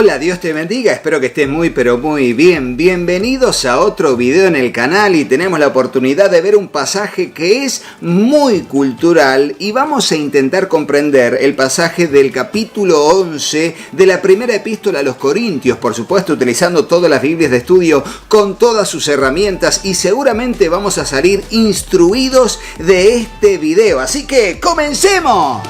Hola, Dios te bendiga, espero que estés muy pero muy bien. Bienvenidos a otro video en el canal y tenemos la oportunidad de ver un pasaje que es muy cultural y vamos a intentar comprender el pasaje del capítulo 11 de la primera epístola a los Corintios, por supuesto utilizando todas las Biblias de estudio con todas sus herramientas y seguramente vamos a salir instruidos de este video. Así que ¡comencemos!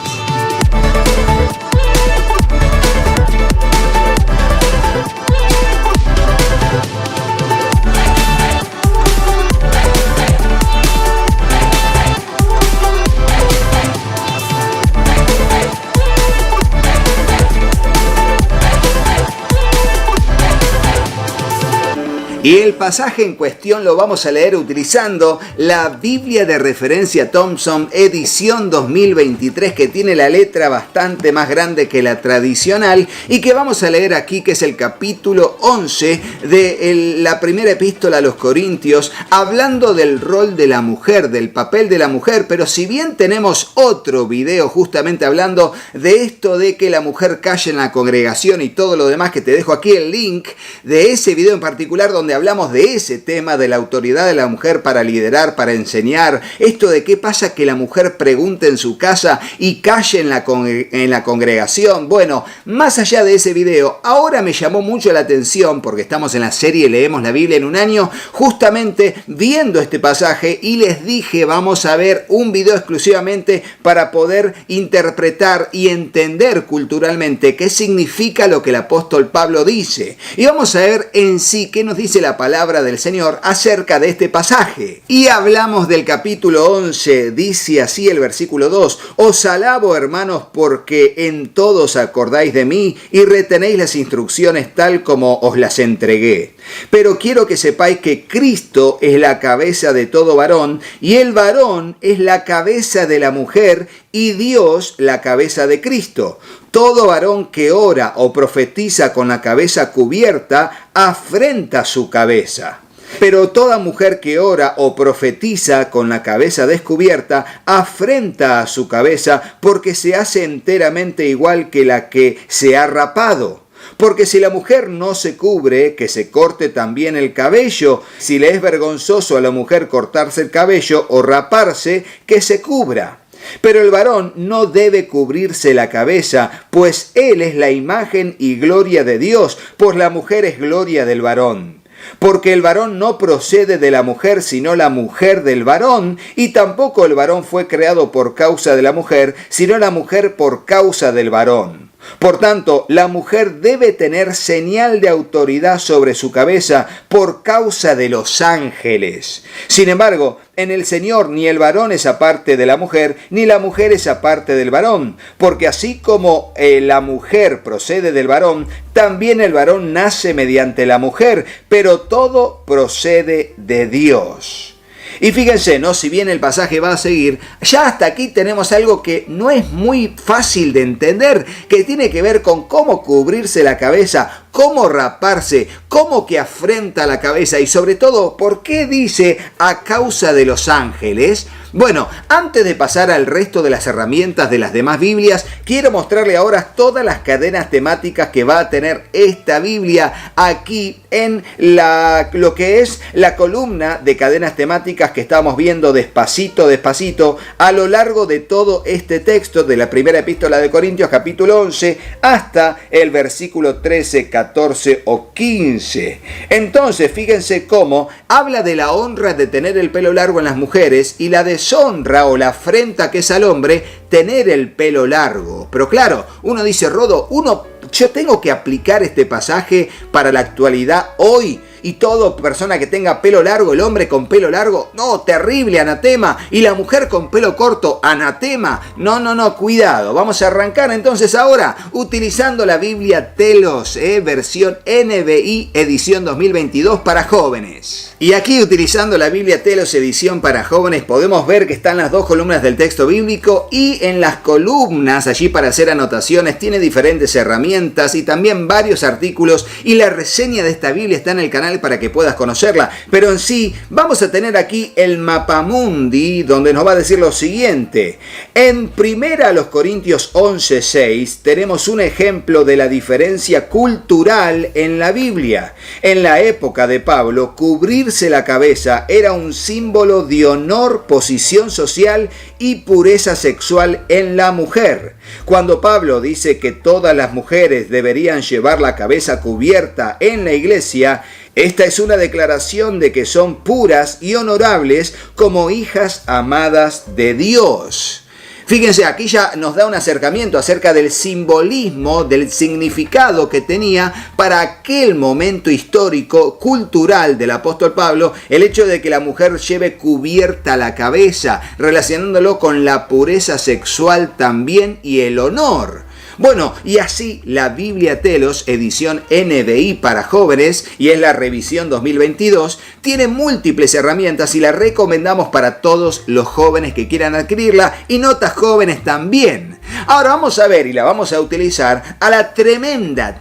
Y el pasaje en cuestión lo vamos a leer utilizando la Biblia de referencia Thompson edición 2023, que tiene la letra bastante más grande que la tradicional y que vamos a leer aquí, que es el capítulo 11 de la primera epístola a los Corintios, hablando del rol de la mujer, del papel de la mujer. Pero si bien tenemos otro video justamente hablando de esto de que la mujer calle en la congregación y todo lo demás, que te dejo aquí el link de ese video en particular donde hablamos de ese tema de la autoridad de la mujer para liderar, para enseñar, esto de qué pasa que la mujer pregunte en su casa y calle en la congregación. Bueno, más allá de ese video, ahora me llamó mucho la atención, porque estamos en la serie Leemos la Biblia en un año, justamente viendo este pasaje, y les dije, vamos a ver un video exclusivamente para poder interpretar y entender culturalmente qué significa lo que el apóstol Pablo dice. Y vamos a ver en sí qué nos dice la palabra del Señor acerca de este pasaje. Y hablamos del capítulo 11, dice así el versículo 2: Os alabo, hermanos, porque en todo os acordáis de mí y retenéis las instrucciones tal como os las entregué. Pero quiero que sepáis que Cristo es la cabeza de todo varón, y el varón es la cabeza de la mujer, y Dios la cabeza de Cristo. Todo varón que ora o profetiza con la cabeza cubierta afrenta su cabeza. Pero toda mujer que ora o profetiza con la cabeza descubierta afrenta a su cabeza, porque se hace enteramente igual que la que se ha rapado. Porque si la mujer no se cubre, que se corte también el cabello. Si le es vergonzoso a la mujer cortarse el cabello o raparse, que se cubra. Pero el varón no debe cubrirse la cabeza, pues él es la imagen y gloria de Dios, pues la mujer es gloria del varón. Porque el varón no procede de la mujer, sino la mujer del varón, y tampoco el varón fue creado por causa de la mujer, sino la mujer por causa del varón. Por tanto, la mujer debe tener señal de autoridad sobre su cabeza por causa de los ángeles. Sin embargo, en el Señor ni el varón es aparte de la mujer, ni la mujer es aparte del varón, porque así como la mujer procede del varón, también el varón nace mediante la mujer, pero todo procede de Dios. Y fíjense, ¿no? Si bien el pasaje va a seguir, ya hasta aquí tenemos algo que no es muy fácil de entender, que tiene que ver con cómo cubrirse la cabeza, cómo raparse, cómo que afrenta la cabeza y sobre todo, ¿por qué dice a causa de los ángeles? Bueno, antes de pasar al resto de las herramientas de las demás Biblias, quiero mostrarle ahora todas las cadenas temáticas que va a tener esta Biblia aquí en lo que es la columna de cadenas temáticas que estamos viendo despacito a lo largo de todo este texto de la primera epístola de Corintios, capítulo 11, hasta el versículo 13, 14 o 15. Entonces, fíjense cómo habla de la honra de tener el pelo largo en las mujeres y la deshonra o la afrenta que es al hombre tener el pelo largo. Pero claro, uno dice, Rodo, yo tengo que aplicar este pasaje para la actualidad hoy. Y toda persona que tenga pelo largo, el hombre con pelo largo, no, terrible, anatema. Y la mujer con pelo corto, anatema. No, cuidado. Vamos a arrancar entonces ahora utilizando la Biblia Telos, versión NBI, edición 2022 para jóvenes. Y aquí utilizando la Biblia Telos, edición para jóvenes, podemos ver que están las dos columnas del texto bíblico y en las columnas, allí para hacer anotaciones, tiene diferentes herramientas y también varios artículos. Y la reseña de esta Biblia está en el canal canal para que puedas conocerla. Pero en sí, vamos a tener aquí el mapamundi, donde nos va a decir lo siguiente. En 1 Corintios 11:6 tenemos un ejemplo de la diferencia cultural en la Biblia. En la época de Pablo, cubrirse la cabeza era un símbolo de honor, posición social y pureza sexual en la mujer. Cuando Pablo dice que todas las mujeres deberían llevar la cabeza cubierta en la iglesia, esta es una declaración de que son puras y honorables como hijas amadas de Dios. Fíjense, aquí ya nos da un acercamiento acerca del simbolismo, del significado que tenía para aquel momento histórico, cultural del apóstol Pablo, el hecho de que la mujer lleve cubierta la cabeza, relacionándolo con la pureza sexual también y el honor. Bueno, y así la Biblia Telos, edición NBI para jóvenes, y es la revisión 2022, tiene múltiples herramientas y la recomendamos para todos los jóvenes que quieran adquirirla y no tan jóvenes también. Ahora vamos a ver y la vamos a utilizar a la tremenda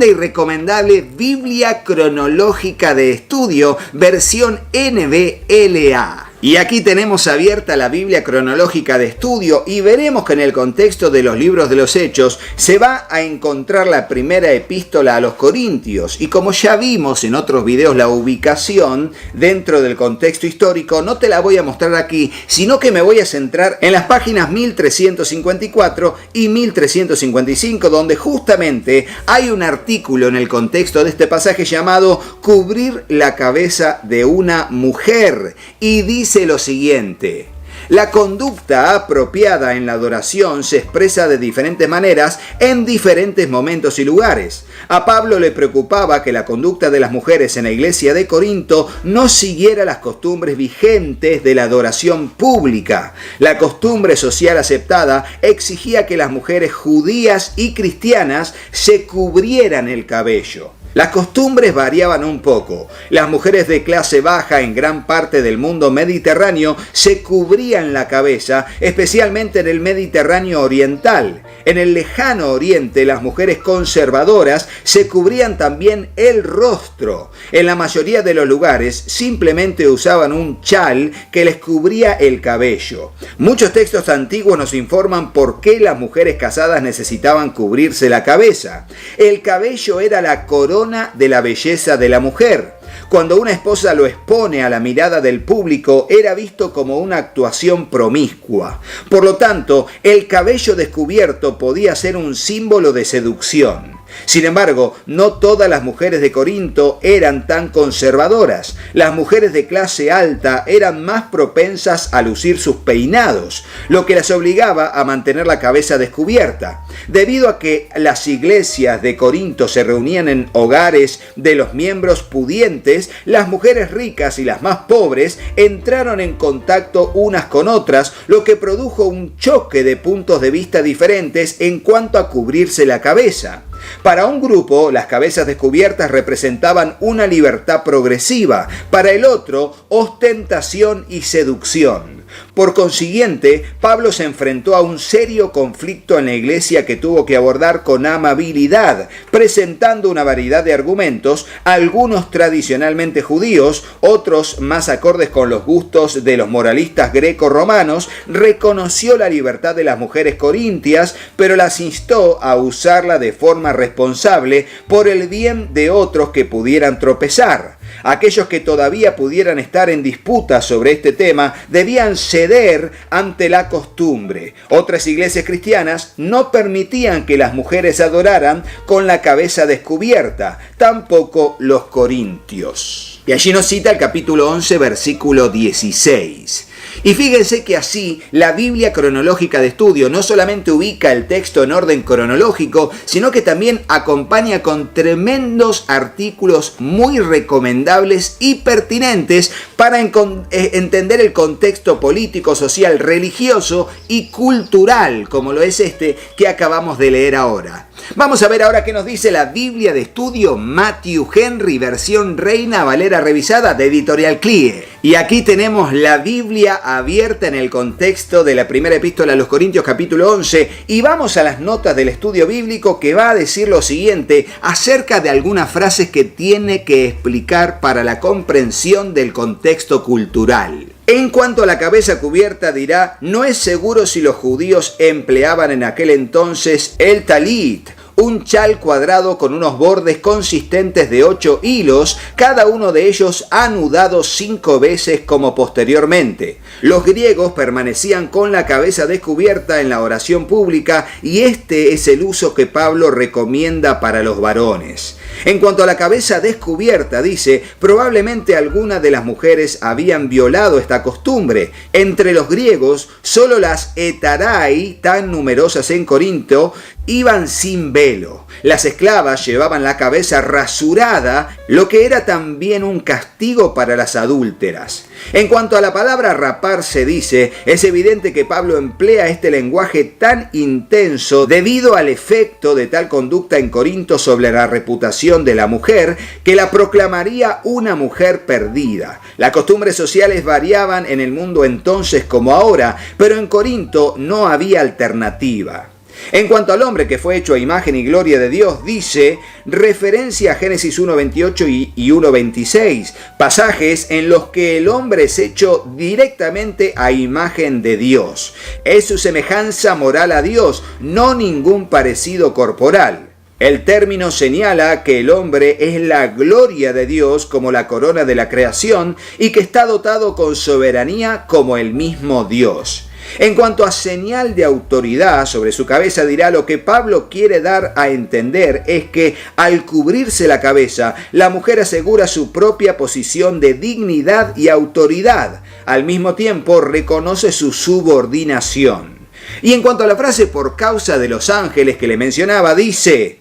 y recomendable Biblia Cronológica de Estudio, versión NBLA. Y aquí tenemos abierta la Biblia Cronológica de Estudio y veremos que en el contexto de los libros de los Hechos se va a encontrar la primera epístola a los Corintios. Y como ya vimos en otros videos la ubicación dentro del contexto histórico, no te la voy a mostrar aquí, sino que me voy a centrar en las páginas 1354 y 1355, donde justamente hay un artículo en el contexto de este pasaje llamado Cubrir la cabeza de una mujer. Y dice lo siguiente: la conducta apropiada en la adoración se expresa de diferentes maneras en diferentes momentos y lugares. A Pablo le preocupaba que la conducta de las mujeres en la iglesia de Corinto no siguiera las costumbres vigentes de la adoración pública. La costumbre social aceptada exigía que las mujeres judías y cristianas se cubrieran el cabello. Las costumbres variaban un poco. Las mujeres de clase baja en gran parte del mundo mediterráneo se cubrían la cabeza, especialmente en el Mediterráneo oriental. En el lejano oriente, las mujeres conservadoras se cubrían también el rostro. En la mayoría de los lugares, simplemente usaban un chal que les cubría el cabello. Muchos textos antiguos nos informan por qué las mujeres casadas necesitaban cubrirse la cabeza. El cabello era la corona de la belleza de la mujer. Cuando una esposa lo expone a la mirada del público, era visto como una actuación promiscua. Por lo tanto, el cabello descubierto podía ser un símbolo de seducción. Sin embargo, no todas las mujeres de Corinto eran tan conservadoras. Las mujeres de clase alta eran más propensas a lucir sus peinados, lo que las obligaba a mantener la cabeza descubierta. Debido a que las iglesias de Corinto se reunían en hogares de los miembros pudientes, las mujeres ricas y las más pobres entraron en contacto unas con otras, lo que produjo un choque de puntos de vista diferentes en cuanto a cubrirse la cabeza. Para un grupo, las cabezas descubiertas representaban una libertad progresiva, para el otro, ostentación y seducción. Por consiguiente, Pablo se enfrentó a un serio conflicto en la iglesia que tuvo que abordar con amabilidad, presentando una variedad de argumentos, algunos tradicionalmente judíos, otros más acordes con los gustos de los moralistas greco-romanos. Reconoció la libertad de las mujeres corintias, pero las instó a usarla de forma responsable por el bien de otros que pudieran tropezar. Aquellos que todavía pudieran estar en disputa sobre este tema debían ceder ante la costumbre. Otras iglesias cristianas no permitían que las mujeres adoraran con la cabeza descubierta, tampoco los corintios. Y allí nos cita el capítulo 11, versículo 16. Y fíjense que así la Biblia Cronológica de Estudio no solamente ubica el texto en orden cronológico, sino que también acompaña con tremendos artículos muy recomendables y pertinentes para entender el contexto político, social, religioso y cultural, como lo es este que acabamos de leer ahora. Vamos a ver ahora qué nos dice la Biblia de Estudio Matthew Henry, versión Reina Valera revisada de Editorial CLIE. Y aquí tenemos la Biblia abierta en el contexto de la primera epístola a los Corintios capítulo 11 y vamos a las notas del estudio bíblico que va a decir lo siguiente acerca de algunas frases que tiene que explicar para la comprensión del contexto cultural. En cuanto a la cabeza cubierta dirá, no es seguro si los judíos empleaban en aquel entonces el talit, un chal cuadrado con unos bordes consistentes de 8 hilos, cada uno de ellos anudado 5 veces como posteriormente. Los griegos permanecían con la cabeza descubierta en la oración pública y este es el uso que Pablo recomienda para los varones. En cuanto a la cabeza descubierta, dice, probablemente algunas de las mujeres habían violado esta costumbre. Entre los griegos, solo las etarai, tan numerosas en Corinto, iban sin velo. Las esclavas llevaban la cabeza rasurada, lo que era también un castigo para las adúlteras. En cuanto a la palabra rapar se dice, es evidente que Pablo emplea este lenguaje tan intenso debido al efecto de tal conducta en Corinto sobre la reputación de la mujer, que la proclamaría una mujer perdida. Las costumbres sociales variaban en el mundo entonces como ahora, pero en Corinto no había alternativa. En cuanto al hombre que fue hecho a imagen y gloria de Dios, dice, referencia a Génesis 1.28 y 1.26, pasajes en los que el hombre es hecho directamente a imagen de Dios. Es su semejanza moral a Dios, no ningún parecido corporal. El término señala que el hombre es la gloria de Dios como la corona de la creación y que está dotado con soberanía como el mismo Dios. En cuanto a señal de autoridad sobre su cabeza dirá, lo que Pablo quiere dar a entender es que al cubrirse la cabeza, la mujer asegura su propia posición de dignidad y autoridad. Al mismo tiempo reconoce su subordinación. Y en cuanto a la frase por causa de los ángeles que le mencionaba, dice,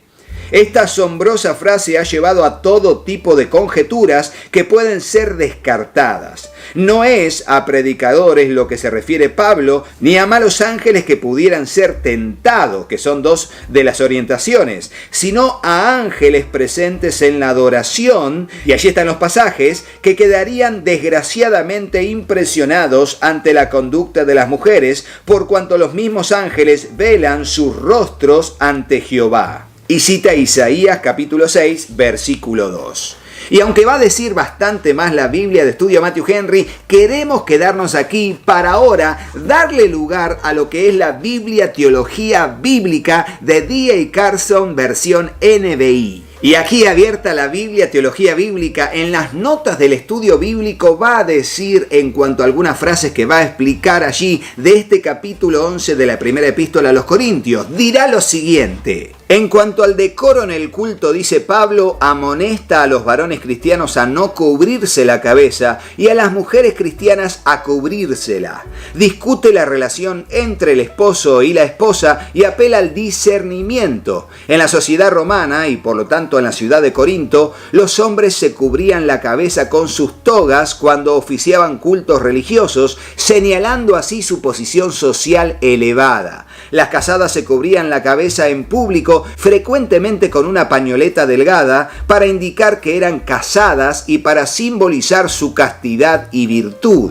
esta asombrosa frase ha llevado a todo tipo de conjeturas que pueden ser descartadas. No es a predicadores lo que se refiere Pablo, ni a malos ángeles que pudieran ser tentados, que son dos de las orientaciones, sino a ángeles presentes en la adoración, y allí están los pasajes, que quedarían desgraciadamente impresionados ante la conducta de las mujeres, por cuanto los mismos ángeles velan sus rostros ante Jehová. Y cita Isaías capítulo 6, versículo 2. Y aunque va a decir bastante más la Biblia de estudio Matthew Henry, queremos quedarnos aquí para ahora darle lugar a lo que es la Biblia Teología Bíblica de D.A. Carson versión NBI. Y aquí abierta la Biblia Teología Bíblica, en las notas del estudio bíblico va a decir en cuanto a algunas frases que va a explicar allí de este capítulo 11 de la primera epístola a los Corintios. Dirá lo siguiente. En cuanto al decoro en el culto, dice Pablo, amonesta a los varones cristianos a no cubrirse la cabeza y a las mujeres cristianas a cubrírsela. Discute la relación entre el esposo y la esposa y apela al discernimiento. En la sociedad romana y por lo tanto en la ciudad de Corinto, los hombres se cubrían la cabeza con sus togas cuando oficiaban cultos religiosos, señalando así su posición social elevada. Las casadas se cubrían la cabeza en público, frecuentemente con una pañoleta delgada, para indicar que eran casadas y para simbolizar su castidad y virtud.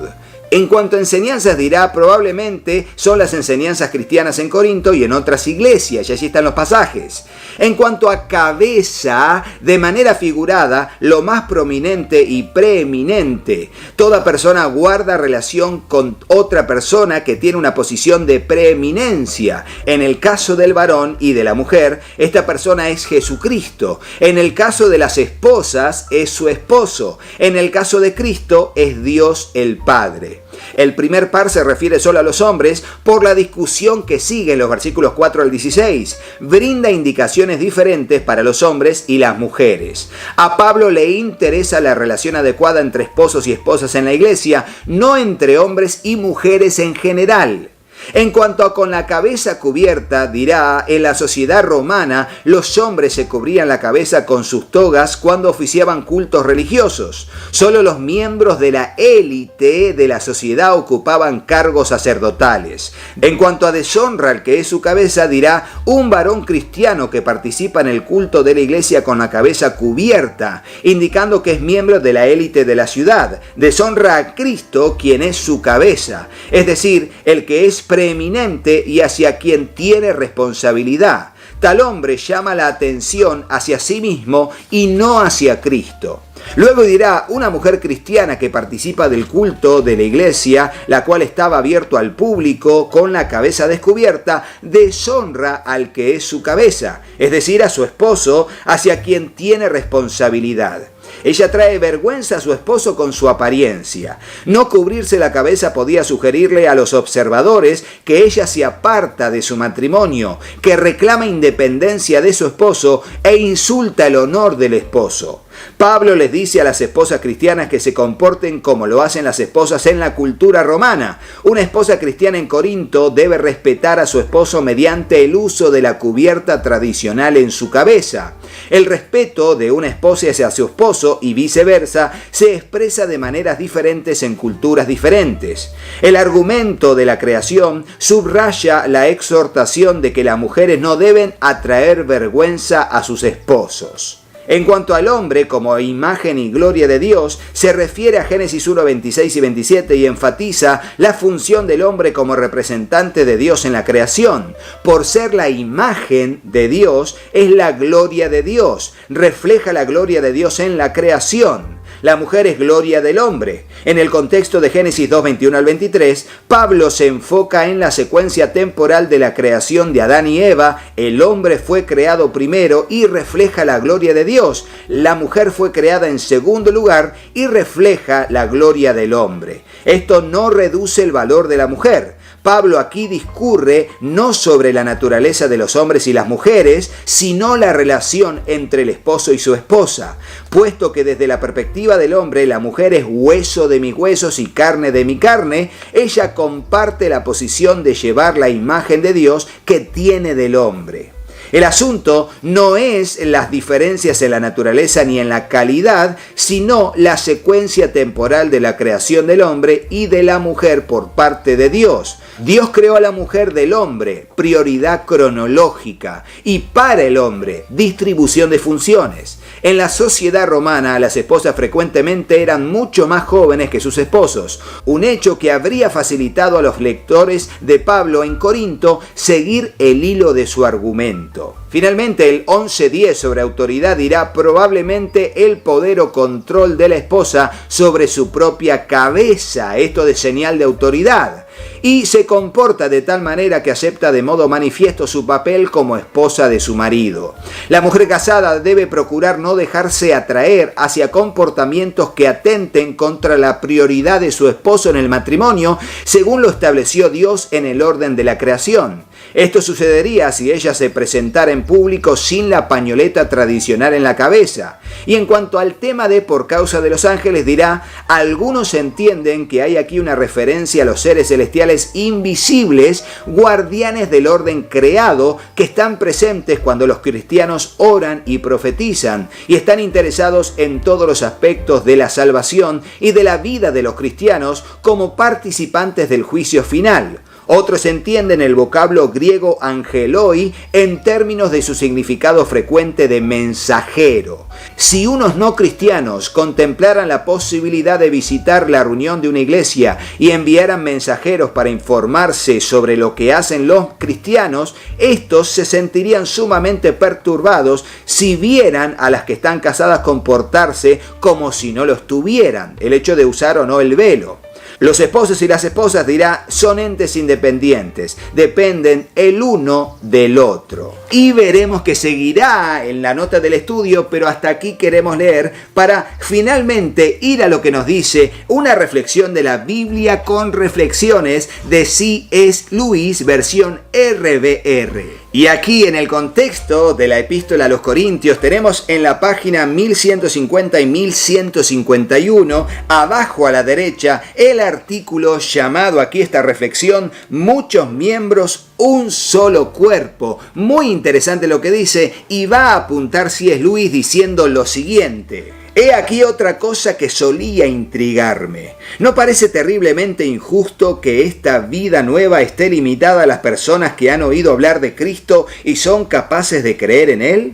En cuanto a enseñanzas dirá, probablemente son las enseñanzas cristianas en Corinto y en otras iglesias, y allí están los pasajes. En cuanto a cabeza, de manera figurada, lo más prominente y preeminente. Toda persona guarda relación con otra persona que tiene una posición de preeminencia. En el caso del varón y de la mujer, esta persona es Jesucristo. En el caso de las esposas, es su esposo. En el caso de Cristo, es Dios el Padre. El primer par se refiere solo a los hombres por la discusión que sigue en los versículos 4 al 16. Brinda indicaciones diferentes para los hombres y las mujeres. A Pablo le interesa la relación adecuada entre esposos y esposas en la iglesia, no entre hombres y mujeres en general. En cuanto a con la cabeza cubierta, dirá, en la sociedad romana los hombres se cubrían la cabeza con sus togas cuando oficiaban cultos religiosos. Solo los miembros de la élite de la sociedad ocupaban cargos sacerdotales. En cuanto a deshonra al que es su cabeza, dirá, un varón cristiano que participa en el culto de la iglesia con la cabeza cubierta, indicando que es miembro de la élite de la ciudad. Deshonra a Cristo, quien es su cabeza, es decir, el que es preeminente y hacia quien tiene responsabilidad. Tal hombre llama la atención hacia sí mismo y no hacia Cristo. Luego dirá, una mujer cristiana que participa del culto de la iglesia, la cual estaba abierto al público con la cabeza descubierta, deshonra al que es su cabeza, es decir, a su esposo, hacia quien tiene responsabilidad. Ella trae vergüenza a su esposo con su apariencia. No cubrirse la cabeza podía sugerirle a los observadores que ella se aparta de su matrimonio, que reclama independencia de su esposo e insulta el honor del esposo. Pablo les dice a las esposas cristianas que se comporten como lo hacen las esposas en la cultura romana. Una esposa cristiana en Corinto debe respetar a su esposo mediante el uso de la cubierta tradicional en su cabeza. El respeto de una esposa hacia su esposo y viceversa se expresa de maneras diferentes en culturas diferentes. El argumento de la creación subraya la exhortación de que las mujeres no deben atraer vergüenza a sus esposos. En cuanto al hombre como imagen y gloria de Dios, se refiere a Génesis 1, 26 y 27 y enfatiza la función del hombre como representante de Dios en la creación. Por ser la imagen de Dios, es la gloria de Dios, refleja la gloria de Dios en la creación. La mujer es gloria del hombre. En el contexto de Génesis 2, 21 al 23, Pablo se enfoca en la secuencia temporal de la creación de Adán y Eva. El hombre fue creado primero y refleja la gloria de Dios. La mujer fue creada en segundo lugar y refleja la gloria del hombre. Esto no reduce el valor de la mujer. Pablo aquí discurre no sobre la naturaleza de los hombres y las mujeres, sino la relación entre el esposo y su esposa, puesto que desde la perspectiva del hombre la mujer es hueso de mis huesos y carne de mi carne, ella comparte la posición de llevar la imagen de Dios que tiene del hombre. El asunto no es las diferencias en la naturaleza ni en la calidad, sino la secuencia temporal de la creación del hombre y de la mujer por parte de Dios. Dios creó a la mujer del hombre, prioridad cronológica, y para el hombre, distribución de funciones. En la sociedad romana, las esposas frecuentemente eran mucho más jóvenes que sus esposos, un hecho que habría facilitado a los lectores de Pablo en Corinto seguir el hilo de su argumento. Finalmente, el 11.10 sobre autoridad dirá probablemente el poder o control de la esposa sobre su propia cabeza, esto de señal de autoridad, y se comporta de tal manera que acepta de modo manifiesto su papel como esposa de su marido. La mujer casada debe procurar no dejarse atraer hacia comportamientos que atenten contra la prioridad de su esposo en el matrimonio, según lo estableció Dios en el orden de la creación. Esto sucedería si ella se presentara en público sin la pañoleta tradicional en la cabeza. Y en cuanto al tema de por causa de los ángeles, dirá, algunos entienden que hay aquí una referencia a los seres celestiales invisibles, guardianes del orden creado, que están presentes cuando los cristianos oran y profetizan, y están interesados en todos los aspectos de la salvación y de la vida de los cristianos como participantes del juicio final. Otros entienden el vocablo griego angeloi en términos de su significado frecuente de mensajero. Si unos no cristianos contemplaran la posibilidad de visitar la reunión de una iglesia y enviaran mensajeros para informarse sobre lo que hacen los cristianos, estos se sentirían sumamente perturbados si vieran a las que están casadas comportarse como si no lo estuvieran, el hecho de usar o no el velo. Los esposos y las esposas, dirá, son entes independientes, dependen el uno del otro. Y veremos que seguirá en la nota del estudio, pero hasta aquí queremos leer para finalmente ir a lo que nos dice una reflexión de la Biblia con reflexiones de C.S. Lewis, versión RBR. Y aquí en el contexto de la epístola a los Corintios tenemos en la página 1150 y 1151, abajo a la derecha, el artículo llamado aquí esta reflexión, muchos miembros, un solo cuerpo. Muy interesante lo que dice y va a apuntar C.S. Lewis diciendo lo siguiente. He aquí otra cosa que solía intrigarme. ¿No parece terriblemente injusto que esta vida nueva esté limitada a las personas que han oído hablar de Cristo y son capaces de creer en Él?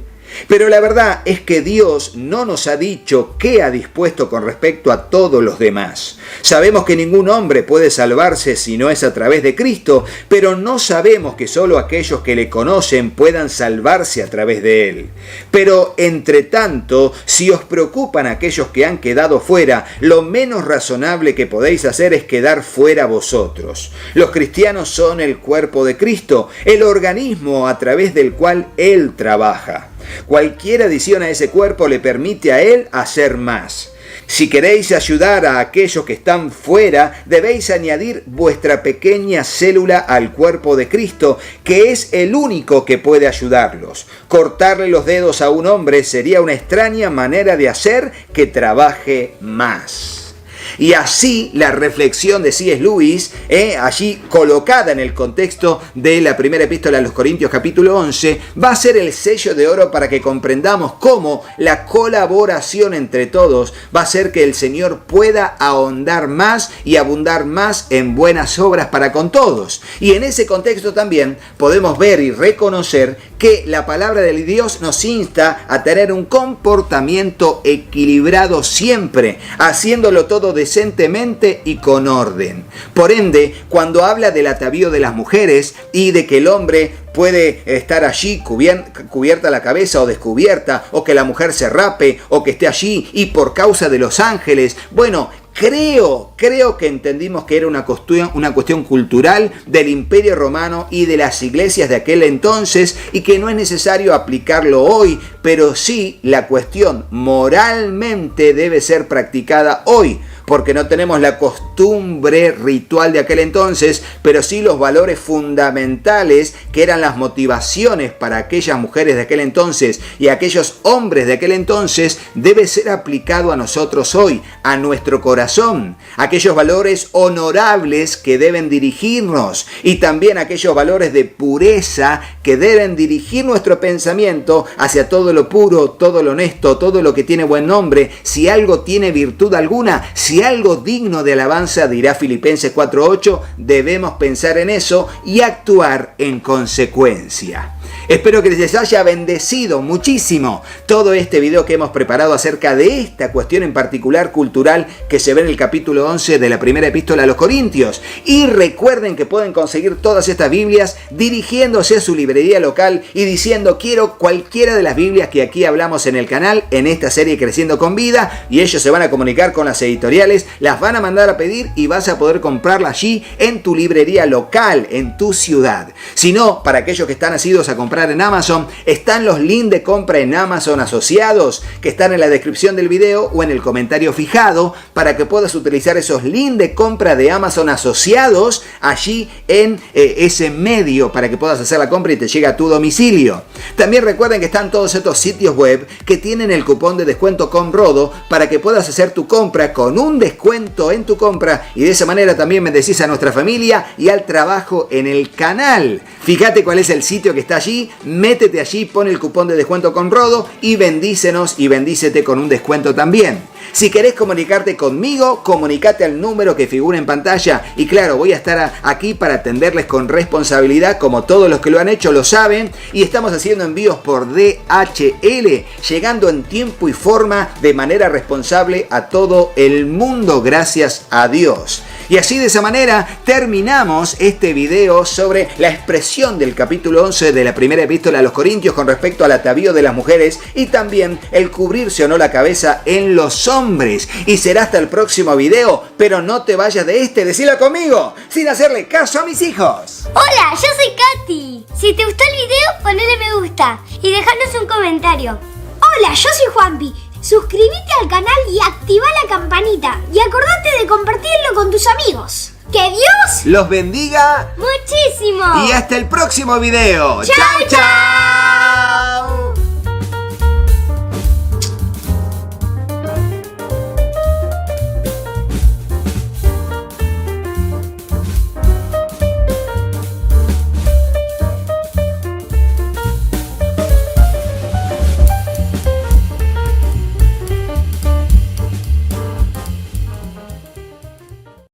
Pero la verdad es que Dios no nos ha dicho qué ha dispuesto con respecto a todos los demás. Sabemos que ningún hombre puede salvarse si no es a través de Cristo, pero no sabemos que solo aquellos que le conocen puedan salvarse a través de Él. Pero, entre tanto, si os preocupan aquellos que han quedado fuera, lo menos razonable que podéis hacer es quedar fuera vosotros. Los cristianos son el cuerpo de Cristo, el organismo a través del cual Él trabaja. Cualquier adición a ese cuerpo le permite a Él hacer más. Si queréis ayudar a aquellos que están fuera, debéis añadir vuestra pequeña célula al cuerpo de Cristo, que es el único que puede ayudarlos. Cortarle los dedos a un hombre sería una extraña manera de hacer que trabaje más. Y así la reflexión de C.S. Lewis, allí colocada en el contexto de la primera epístola a los Corintios capítulo 11, va a ser el sello de oro para que comprendamos cómo la colaboración entre todos va a hacer que el Señor pueda ahondar más y abundar más en buenas obras para con todos. Y en ese contexto también podemos ver y reconocer que la palabra de Dios nos insta a tener un comportamiento equilibrado siempre, haciéndolo todo decentemente y con orden. Por ende, cuando habla del atavío de las mujeres y de que el hombre puede estar allí cubierta la cabeza o descubierta, o que la mujer se rape, o que esté allí y por causa de los ángeles, bueno, Creo que entendimos que era una cuestión cultural del Imperio Romano y de las iglesias de aquel entonces y que no es necesario aplicarlo hoy, pero sí la cuestión moralmente debe ser practicada hoy, porque no tenemos la costumbre ritual de aquel entonces, pero sí los valores fundamentales que eran las motivaciones para aquellas mujeres de aquel entonces y aquellos hombres de aquel entonces, debe ser aplicado a nosotros hoy, a nuestro corazón. Aquellos valores honorables que deben dirigirnos y también aquellos valores de pureza que deben dirigir nuestro pensamiento hacia todo lo puro, todo lo honesto, todo lo que tiene buen nombre. Si algo tiene virtud alguna, si algo digno de alabanza, dirá Filipenses 4:8, debemos pensar en eso y actuar en consecuencia. Espero que les haya bendecido muchísimo todo este video que hemos preparado acerca de esta cuestión en particular cultural que se ve en el capítulo 11 de la primera epístola a los Corintios. Y recuerden que pueden conseguir todas estas Biblias dirigiéndose a su librería local y diciendo quiero cualquiera de las Biblias que aquí hablamos en el canal en esta serie Creciendo con Vida, y ellos se van a comunicar con las editoriales, las van a mandar a pedir y vas a poder comprarla allí en tu librería local, en tu ciudad. Si no, para aquellos que están asiduos a comprar en Amazon, están los links de compra en Amazon asociados que están en la descripción del video o en el comentario fijado para que puedas utilizar esos links de compra de Amazon asociados allí en ese medio para que puedas hacer la compra y te llegue a tu domicilio. También recuerden que están todos estos sitios web que tienen el cupón de descuento COMRODO para que puedas hacer tu compra con un descuento en tu compra y de esa manera también bendecís a nuestra familia y al trabajo en el canal. Fíjate cuál es el sitio que está allí, métete allí, pon el cupón de descuento COMRODO y bendícenos y bendícete con un descuento también. Si querés comunicarte conmigo, comunicate al número que figura en pantalla y claro, voy a estar aquí para atenderles con responsabilidad como todos los que lo han hecho lo saben, y estamos haciendo envíos por DHL, llegando en tiempo y forma de manera responsable a todo el mundo, gracias a Dios. Y así de esa manera terminamos este video sobre la expresión del capítulo 11 de la primera epístola a los Corintios con respecto al atavío de las mujeres y también el cubrirse o no la cabeza en los hombres. Y será hasta el próximo video, pero no te vayas de este, decilo conmigo, sin hacerle caso a mis hijos. Hola, yo soy Katy. Si te gustó el video, ponle me gusta y dejanos un comentario. Hola, yo soy Juanpi. Suscríbete al canal y activa la campanita. Y acordate de compartirlo con tus amigos. Que Dios los bendiga muchísimo. y hasta el próximo video. ¡Chao, chao!